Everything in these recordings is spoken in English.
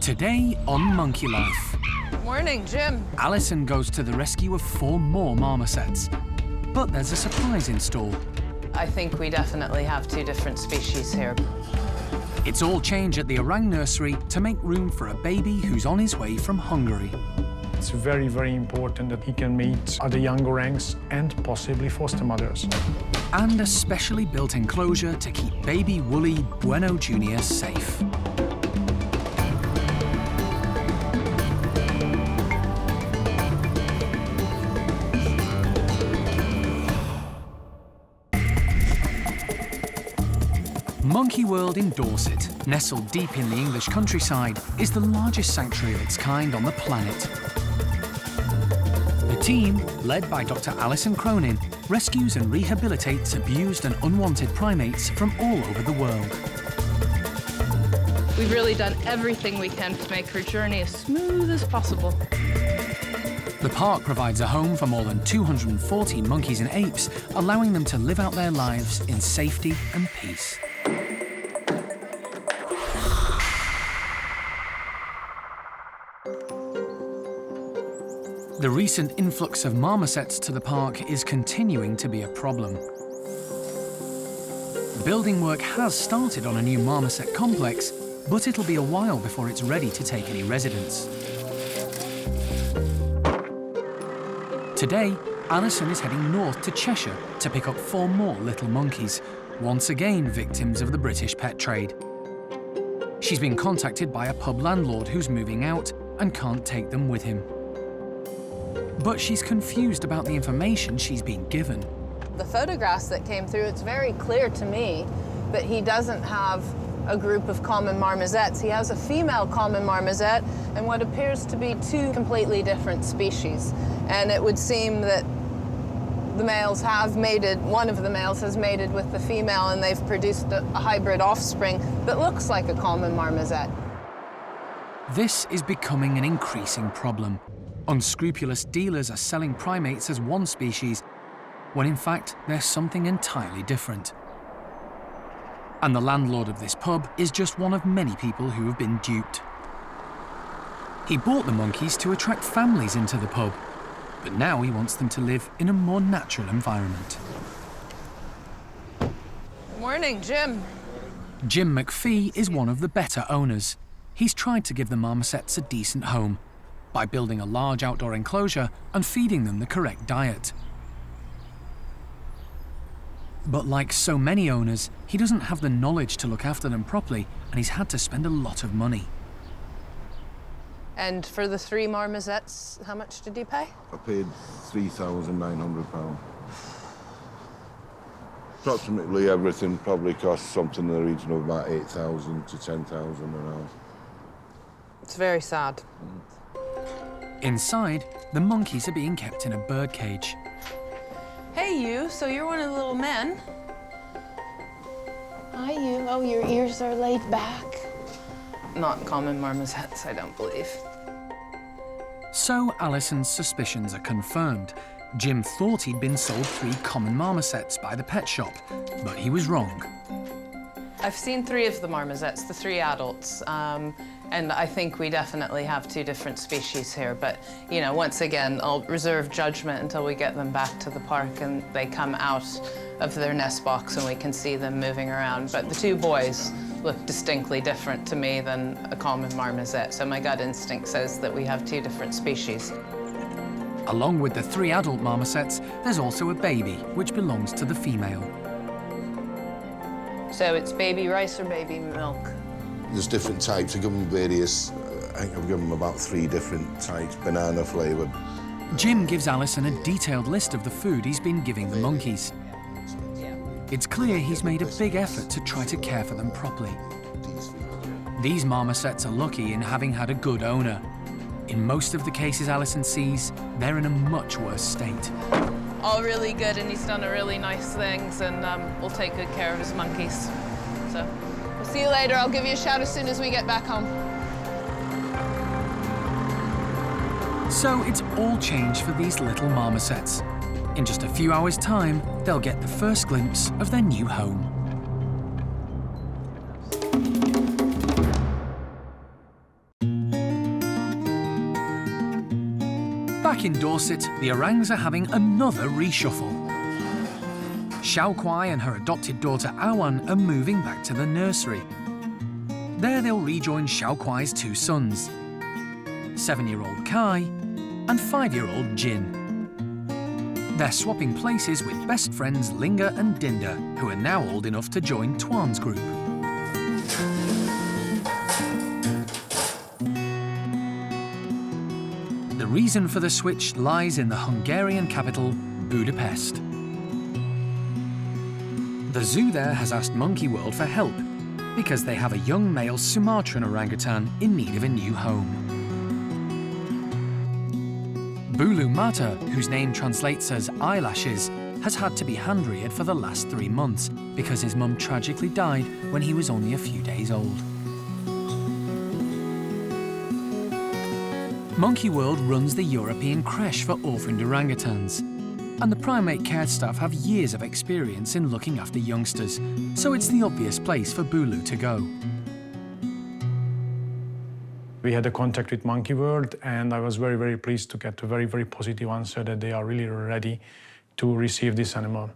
Today on Monkey Life. Morning, Jim. Alison goes to the rescue of 4 more marmosets. But there's a surprise in store. I think we definitely have 2 different species here. It's all change at the Orang Nursery to make room for a baby who's on his way from Hungary. It's very, very important that he can meet other young orangs and possibly foster mothers. And a specially built enclosure to keep baby Woolly Bueno Jr. safe. Monkey World in Dorset, nestled deep in the English countryside, is the largest sanctuary of its kind on the planet. The team, led by Dr. Alison Cronin, rescues and rehabilitates abused and unwanted primates from all over the world. We've really done everything we can to make her journey as smooth as possible. The park provides a home for more than 240 monkeys and apes, allowing them to live out their lives in safety and peace. The recent influx of marmosets to the park is continuing to be a problem. Building work has started on a new marmoset complex, but it'll be a while before it's ready to take any residents. Today, Alison is heading north to Cheshire to pick up 4 more little monkeys, once again victims of the British pet trade. She's been contacted by a pub landlord who's moving out and can't take them with him. But she's confused about the information she's been given. The photographs that came through, it's very clear to me that he doesn't have a group of common marmosets. He has a female common marmoset and what appears to be 2 completely different species. And it would seem that the males have mated, one of the males has mated with the female, and they've produced a hybrid offspring that looks like a common marmoset. This is becoming an increasing problem. Unscrupulous dealers are selling primates as one species, when in fact they're something entirely different. And the landlord of this pub is just one of many people who have been duped. He bought the monkeys to attract families into the pub, but now he wants them to live in a more natural environment. Morning, Jim. Jim McPhee is one of the better owners. He's tried to give the marmosets a decent home by building a large outdoor enclosure and feeding them the correct diet. But like so many owners, he doesn't have the knowledge to look after them properly, and he's had to spend a lot of money. And for the 3 marmosets, how much did you pay? I paid £3,900. Approximately everything probably costs something in the region of about 8,000 to 10,000 an hour. It's very sad. Inside, the monkeys are being kept in a birdcage. Hey, you, so you're one of the little men? Hi, you. Oh, your ears are laid back. Not common marmosets, I don't believe. So Alison's suspicions are confirmed. Jim thought he'd been sold 3 common marmosets by the pet shop, but he was wrong. I've seen 3 of the marmosets, the 3 adults, and I think we definitely have 2 different species here. But, you know, once again, I'll reserve judgment until we get them back to the park and they come out of their nest box and we can see them moving around. But the 2 boys look distinctly different to me than a common marmoset, so my gut instinct says that we have 2 different species. Along with the 3 adult marmosets, there's also a baby, which belongs to the female. So it's baby rice or baby milk? There's different types. I give them various, I think I've given them about 3 different types, banana flavoured. Jim gives Alison a detailed list of the food he's been giving the monkeys. It's clear he's made a big effort to try to care for them properly. These marmosets are lucky in having had a good owner. In most of the cases Alison sees, they're in a much worse state. All really good, and he's done really nice things, and we'll take good care of his monkeys. So, we'll see you later. I'll give you a shout as soon as we get back home. So it's all changed for these little marmosets. In just a few hours' time, they'll get the first glimpse of their new home. Back in Dorset, the orangs are having another reshuffle. Hawkeye and her adopted daughter Awan are moving back to the nursery. There they'll rejoin Hawkeye's two sons, 7-year-old Kai and 5-year-old Jin. They're swapping places with best friends Linga and Dinda, who are now old enough to join Twan's group. The reason for the switch lies in the Hungarian capital, Budapest. The zoo there has asked Monkey World for help because they have a young male Sumatran orangutan in need of a new home. Bulu Mata, whose name translates as eyelashes, has had to be hand-reared for the last 3 months because his mum tragically died when he was only a few days old. Monkey World runs the European creche for orphaned orangutans, and the primate care staff have years of experience in looking after youngsters, so it's the obvious place for Bulu to go. We had a contact with Monkey World, and I was very, very pleased to get a very, very positive answer that they are really ready to receive this animal.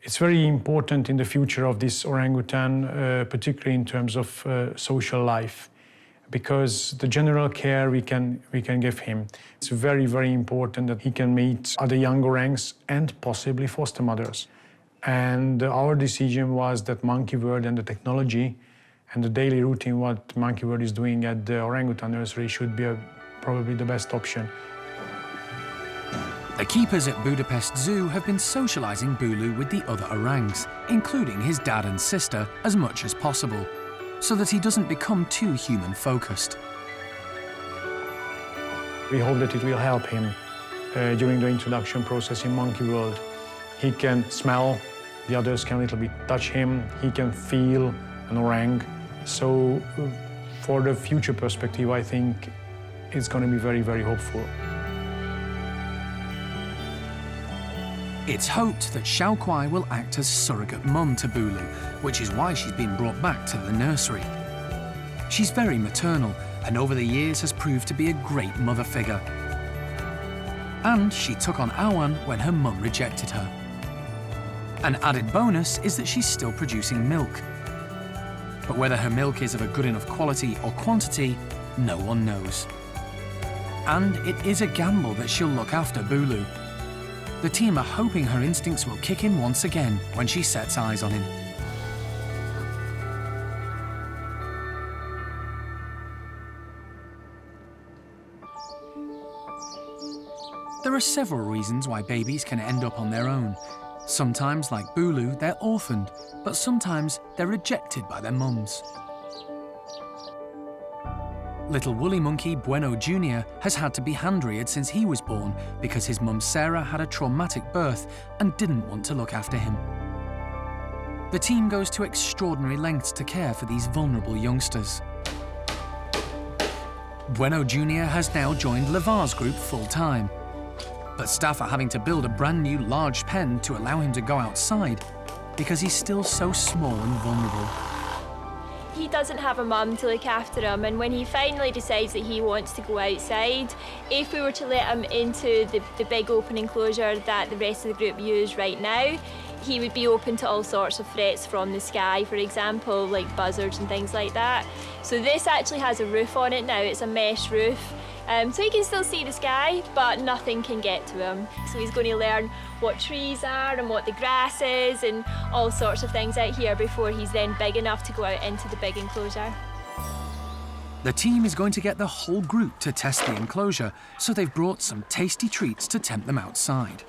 It's very important in the future of this orangutan, particularly in terms of social life, because the general care we can give him. It's very, very important that he can meet other young orangs and possibly foster mothers. And our decision was that Monkey World and the technology and the daily routine what Monkey World is doing at the orangutan nursery should be probably the best option. The keepers at Budapest Zoo have been socialising Bulu with the other orangs, including his dad and sister, as much as possible, so that he doesn't become too human-focused. We hope that it will help him during the introduction process in Monkey World. He can smell, the others can a little bit touch him, he can feel an orang. So for the future perspective, I think it's going to be very, very hopeful. It's hoped that Hawkeye will act as surrogate mum to Bulu, which is why she's been brought back to the nursery. She's very maternal and over the years has proved to be a great mother figure. And she took on Awan when her mum rejected her. An added bonus is that she's still producing milk. But whether her milk is of a good enough quality or quantity, no one knows. And it is a gamble that she'll look after Bulu. The team are hoping her instincts will kick in once again when she sets eyes on him. There are several reasons why babies can end up on their own. Sometimes, like Bulu, they're orphaned, but sometimes they're rejected by their mums. Little woolly monkey Bueno Jr. has had to be hand-reared since he was born because his mum Sarah had a traumatic birth and didn't want to look after him. The team goes to extraordinary lengths to care for these vulnerable youngsters. Bueno Jr. has now joined Levar's group full-time, but staff are having to build a brand new large pen to allow him to go outside because he's still so small and vulnerable. He doesn't have a mum to look after him, and when he finally decides that he wants to go outside, if we were to let him into the big open enclosure that the rest of the group use right now, he would be open to all sorts of threats from the sky, for example, like buzzards and things like that. So this actually has a roof on it now, it's a mesh roof. So he can still see the sky, but nothing can get to him. So he's going to learn what trees are and what the grass is and all sorts of things out here before he's then big enough to go out into the big enclosure. The team is going to get the whole group to test the enclosure, so they've brought some tasty treats to tempt them outside.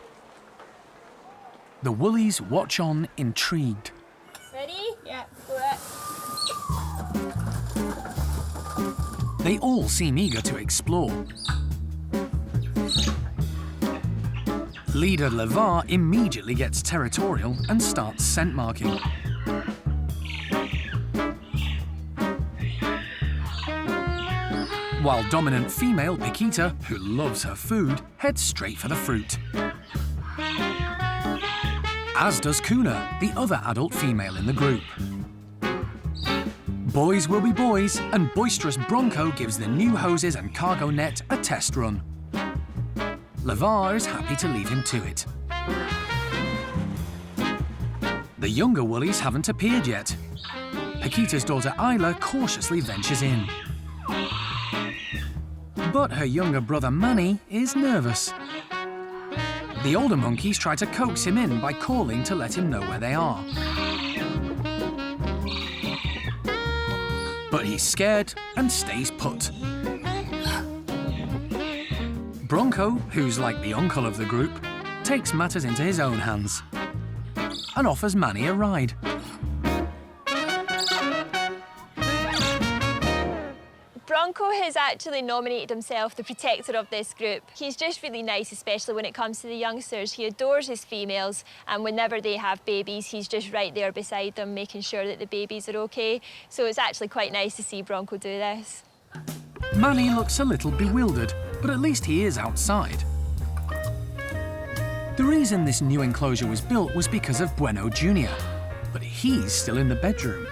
The woolies watch on, intrigued. Ready? Yeah, go it. They all seem eager to explore. Leader Levar immediately gets territorial and starts scent marking. While dominant female Paquita, who loves her food, heads straight for the fruit. As does Kuna, the other adult female in the group. Boys will be boys, and boisterous Bronco gives the new hoses and cargo net a test run. Lavar is happy to leave him to it. The younger woolies haven't appeared yet. Paquita's daughter Isla cautiously ventures in. But her younger brother Manny is nervous. The older monkeys try to coax him in by calling to let him know where they are. But he's scared and stays put. Bronco, who's like the uncle of the group, takes matters into his own hands and offers Manny a ride. Bronco has actually nominated himself the protector of this group. He's just really nice, especially when it comes to the youngsters. He adores his females, and whenever they have babies, he's just right there beside them, making sure that the babies are okay. So it's actually quite nice to see Bronco do this. Manny looks a little bewildered, but at least he is outside. The reason this new enclosure was built was because of Bueno Jr., but he's still in the bedroom.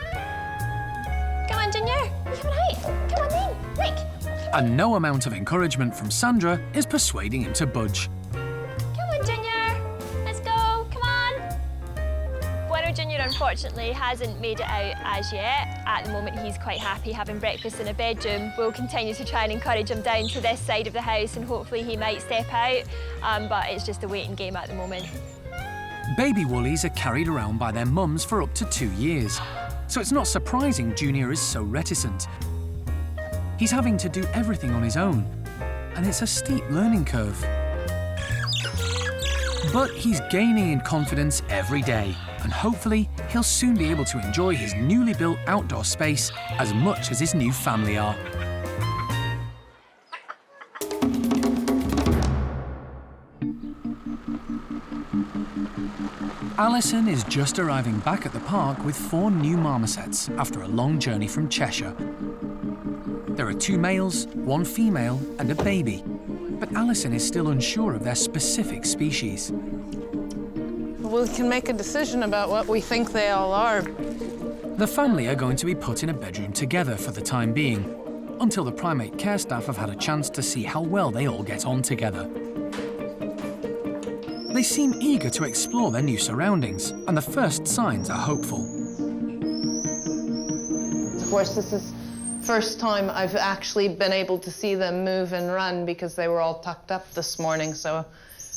Come on, Junior. Come on out. Come on in. Rick. And no amount of encouragement from Sandra is persuading him to budge. Come on, Junior. Let's go. Come on. Bueno Junior, unfortunately, hasn't made it out as yet. At the moment, he's quite happy having breakfast in a bedroom. We'll continue to try and encourage him down to this side of the house, and hopefully he might step out. But it's just a waiting game at the moment. Baby woolies are carried around by their mums for up to 2 years, so it's not surprising Junior is so reticent. He's having to do everything on his own, and it's a steep learning curve. But he's gaining in confidence every day, and hopefully he'll soon be able to enjoy his newly built outdoor space as much as his new family are. Alison is just arriving back at the park with 4 new marmosets after a long journey from Cheshire. There are 2 males, 1 female, and a baby. But Alison is still unsure of their specific species. We can make a decision about what we think they all are. The family are going to be put in a bedroom together for the time being, until the primate care staff have had a chance to see how well they all get on together. They seem eager to explore their new surroundings, and the first signs are hopeful. Of course, this is the first time I've actually been able to see them move and run because they were all tucked up this morning, so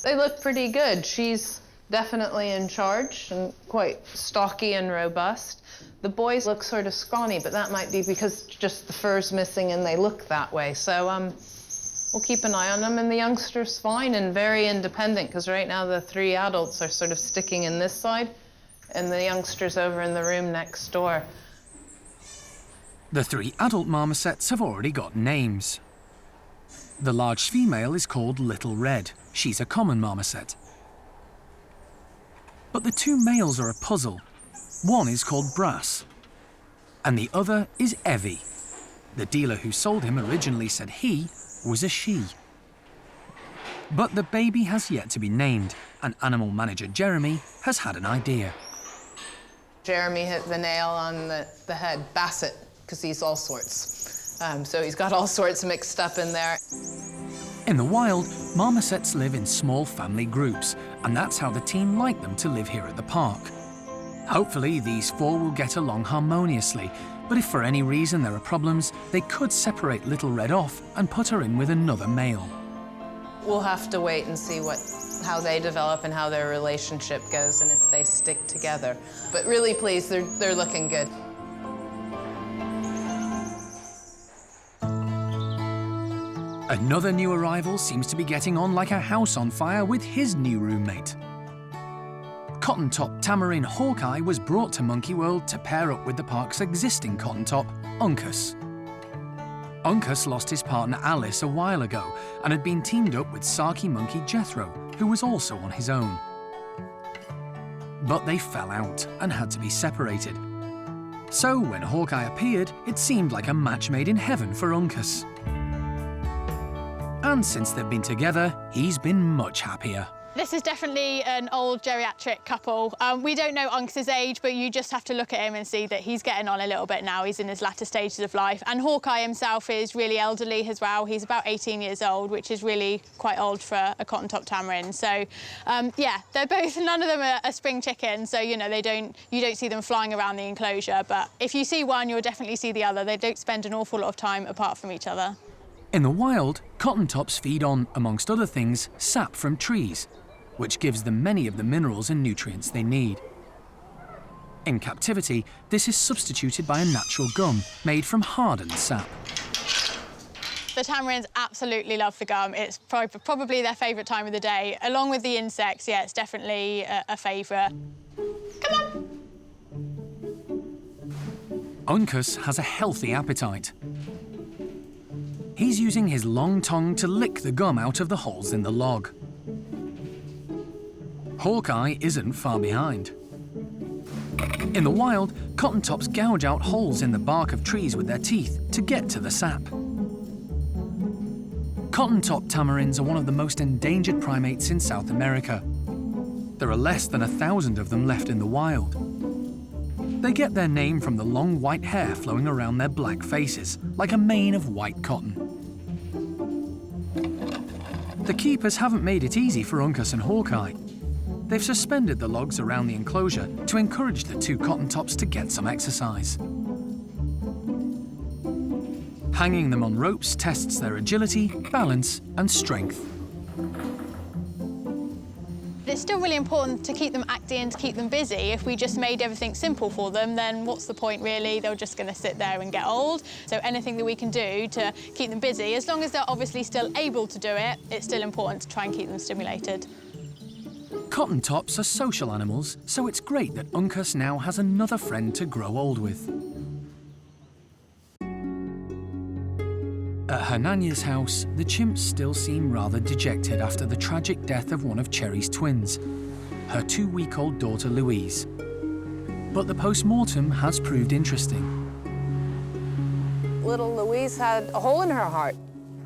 they look pretty good. She's definitely in charge and quite stocky and robust. The boys look sort of scrawny, but that might be because just the fur's missing and they look that way. So we'll keep an eye on them, and the youngster's fine and very independent, because right now the 3 adults are sort of sticking in this side and the youngster's over in the room next door. The 3 adult marmosets have already got names. The large female is called Little Red. She's a common marmoset. But the 2 males are a puzzle. One is called Brass, and the other is Evie. The dealer who sold him originally said he was a she. But the baby has yet to be named, and animal manager Jeremy has had an idea. Jeremy hit the nail on the head. Basset, because he's all sorts. So he's got all sorts mixed up in there. In the wild, marmosets live in small family groups, and that's how the team like them to live here at the park. Hopefully, these 4 will get along harmoniously, but if for any reason there are problems, they could separate Little Red off and put her in with another male. We'll have to wait and see how they develop and how their relationship goes and if they stick together. But really pleased, they're looking good. Another new arrival seems to be getting on like a house on fire with his new roommate. Cotton top Tamarin Hawkeye was brought to Monkey World to pair up with the park's existing cotton top, Uncas. Uncas lost his partner Alice a while ago and had been teamed up with Sarky monkey Jethro, who was also on his own. But they fell out and had to be separated. So when Hawkeye appeared, it seemed like a match made in heaven for Uncas. And since they've been together, he's been much happier. This is definitely an old geriatric couple. We don't know Uncas's age, but you just have to look at him and see that he's getting on a little bit now. He's in his latter stages of life. And Hawkeye himself is really elderly as well. He's about 18 years old, which is really quite old for a cotton-top tamarin. So, yeah, they're both, none of them are spring chickens, so, you know, you don't see them flying around the enclosure. But if you see one, you'll definitely see the other. They don't spend an awful lot of time apart from each other. In the wild, cotton-tops feed on, amongst other things, sap from trees, which gives them many of the minerals and nutrients they need. In captivity, this is substituted by a natural gum made from hardened sap. The tamarins absolutely love the gum. It's probably their favourite time of the day. Along with the insects, yeah, it's definitely a favourite. Come on! Uncas has a healthy appetite. He's using his long tongue to lick the gum out of the holes in the log. Hawkeye isn't far behind. In the wild, cotton-tops gouge out holes in the bark of trees with their teeth to get to the sap. Cotton-top tamarins are one of the most endangered primates in South America. There are less than 1,000 of them left in the wild. They get their name from the long white hair flowing around their black faces, like a mane of white cotton. The keepers haven't made it easy for Uncas and Hawkeye. They've suspended the logs around the enclosure to encourage the two cotton-tops to get some exercise. Hanging them on ropes tests their agility, balance, and strength. It's still really important to keep them active and to keep them busy. If we just made everything simple for them, then what's the point really? They're just going to sit there and get old. So anything that we can do to keep them busy, as long as they're obviously still able to do it, it's still important to try and keep them stimulated. Cotton-tops are social animals, so it's great that Uncas now has another friend to grow old with. At Hernania's house, the chimps still seem rather dejected after the tragic death of one of Cherry's twins, her 2-week-old daughter Louise. But the post-mortem has proved interesting. Little Louise had a hole in her heart.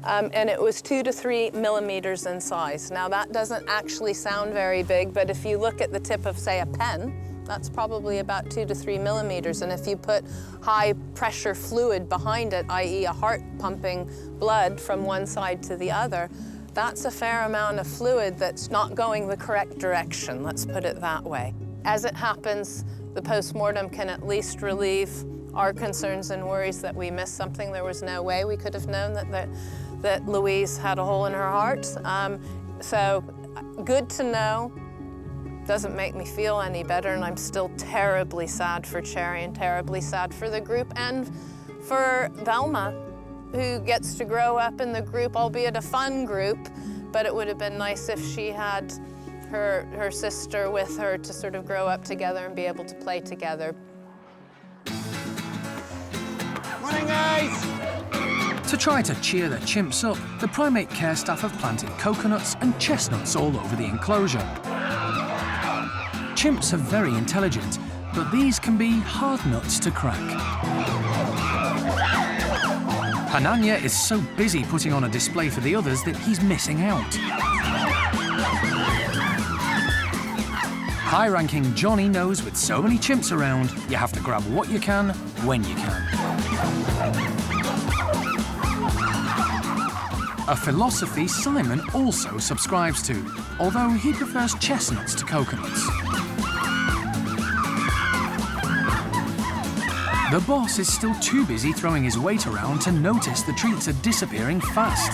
And it was 2 to 3 millimeters in size. Now that doesn't actually sound very big, but if you look at the tip of, say, a pen, that's probably about 2 to 3 millimeters. And if you put high pressure fluid behind it, i.e. a heart pumping blood from one side to the other, that's a fair amount of fluid that's not going the correct direction, let's put it that way. As it happens, the post-mortem can at least relieve our concerns and worries that we missed something. There was no way we could have known that Louise had a hole in her heart. So good to know. Doesn't make me feel any better, and I'm still terribly sad for Cherry and terribly sad for the group and for Velma, who gets to grow up in the group, albeit a fun group, but it would have been nice if she had her sister with her to sort of grow up together and be able to play together. Morning, guys! To try to cheer the chimps up, the primate care staff have planted coconuts and chestnuts all over the enclosure. Chimps are very intelligent, but these can be hard nuts to crack. Hanania is so busy putting on a display for the others that he's missing out. High-ranking Johnny knows with so many chimps around, you have to grab what you can, when you can. A philosophy Simon also subscribes to, although he prefers chestnuts to coconuts. The boss is still too busy throwing his weight around to notice the treats are disappearing fast.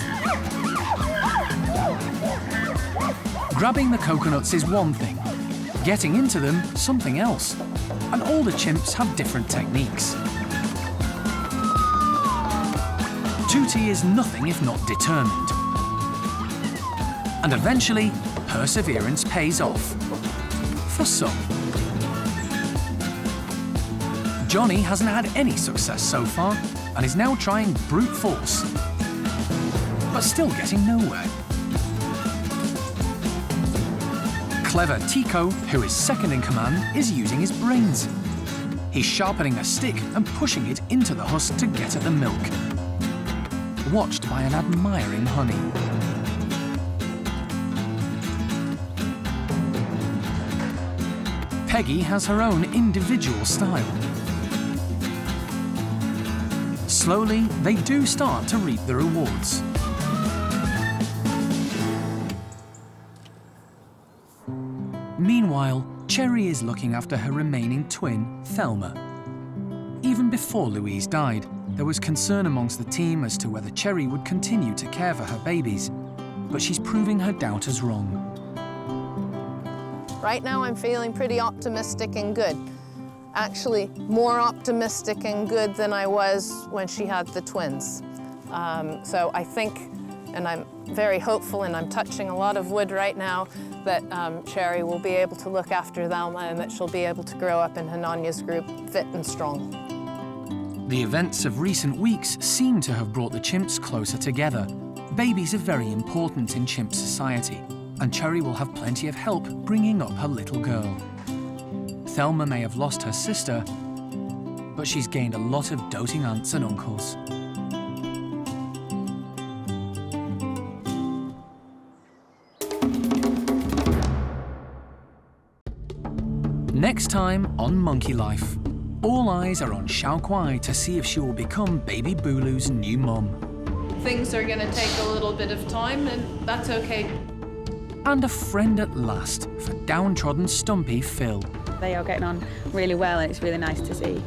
Grabbing the coconuts is one thing, getting into them something else, and all the chimps have different techniques. Tutti is nothing if not determined. And eventually, perseverance pays off. For some. Johnny hasn't had any success so far, and is now trying brute force, but still getting nowhere. Clever Tico, who is second in command, is using his brains. He's sharpening a stick and pushing it into the husk to get at the milk, watched by an admiring honey. Peggy has her own individual style. Slowly, they do start to reap the rewards. Meanwhile, Cherry is looking after her remaining twin, Thelma. Even before Louise died, there was concern amongst the team as to whether Cherry would continue to care for her babies, but she's proving her doubters wrong. Right now I'm feeling pretty optimistic and good. Actually, more optimistic and good than I was when she had the twins. So I think, and I'm very hopeful, and I'm touching a lot of wood right now, that Cherry will be able to look after Thelma and that she'll be able to grow up in Hananya's group fit and strong. The events of recent weeks seem to have brought the chimps closer together. Babies are very important in chimp society, and Cherry will have plenty of help bringing up her little girl. Thelma may have lost her sister, but she's gained a lot of doting aunts and uncles. Next time on Monkey Life, all eyes are on Hawkeye to see if she will become baby Bulu's new mum. Things are going to take a little bit of time, and that's okay. And a friend at last for downtrodden Stumpy Phil. They are getting on really well, and it's really nice to see.